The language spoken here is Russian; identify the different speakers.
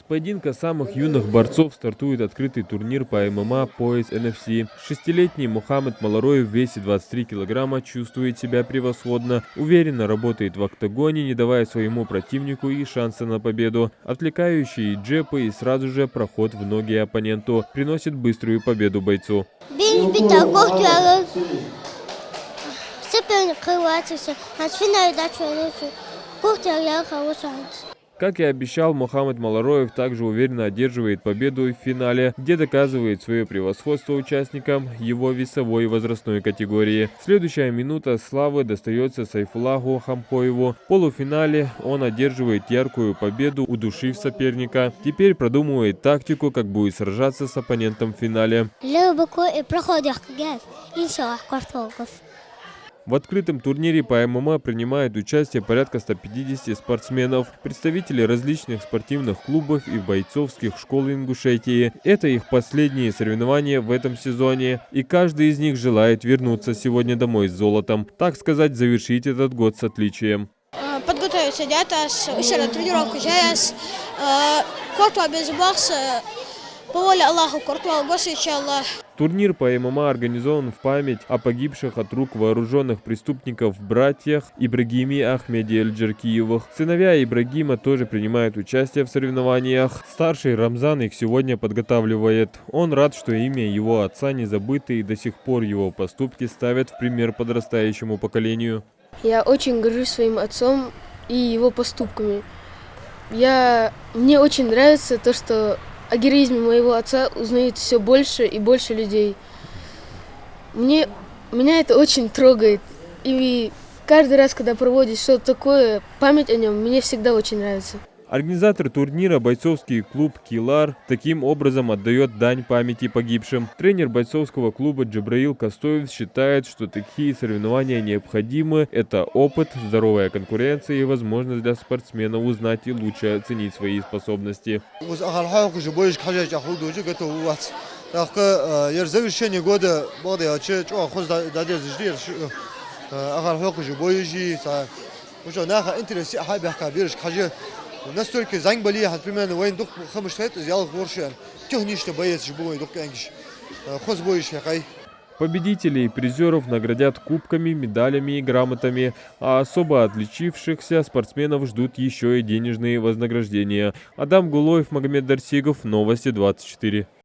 Speaker 1: Поединка самых юных борцов стартует открытый турнир по ММА пояс NFC. Шестилетний Мухаммед Малароев в весе 23 килограмма чувствует себя превосходно, уверенно работает в октагоне, не давая своему противнику и шанса на победу. Отвлекающие джепы и сразу же проход в ноги оппоненту приносит быструю победу бойцу. Как и обещал, Мухаммед Малароев также уверенно одерживает победу в финале, где доказывает свое превосходство участникам его весовой и возрастной категории. Следующая минута славы достается Сайфуллаху Хамхоеву. В полуфинале он одерживает яркую победу, удушив соперника. Теперь продумывает тактику, как будет сражаться с оппонентом в финале. В открытом турнире по ММА принимают участие порядка 150 спортсменов, представители различных спортивных клубов и бойцовских школ Ингушетии. Это их последние соревнования в этом сезоне, и каждый из них желает вернуться сегодня домой с золотом, так сказать, завершить этот год с отличием.
Speaker 2: Подготовиться где-то, усилить тренировку ЖС, кортуа без бокса, по воле Аллаха, кортуа Аллах.
Speaker 1: Турнир по ММА организован в память о погибших от рук вооруженных преступников братьях Ибрагиме и Ахмеде Эль-Джаркиевых. Сыновья Ибрагима тоже принимают участие в соревнованиях. Старший Рамзан их сегодня подготавливает. Он рад, что имя его отца не забыто и до сих пор его поступки ставят в пример подрастающему поколению.
Speaker 3: Я очень горжусь своим отцом и его поступками. Мне очень нравится то, что о героизме моего отца узнают все больше и больше людей. Меня это очень трогает. И каждый раз, когда проводишь что-то такое, память о нем мне всегда очень нравится.
Speaker 1: Организатор турнира, бойцовский клуб «Килар», таким образом отдает дань памяти погибшим. Тренер бойцовского клуба Джабраил Костоев считает, что такие соревнования необходимы. Это опыт, здоровая конкуренция и возможность для спортсменов узнать и лучше оценить свои способности.
Speaker 4: Настолько заньбали, примерно воин дух хамштет, взял горшен. Технично боец жбой дух энгиш. Хоз боишь якай.
Speaker 1: Победителей и призеров наградят кубками, медалями и грамотами, а особо отличившихся спортсменов ждут еще и денежные вознаграждения. Адам Гулоев, Магомед Дарсигов, Новости 24.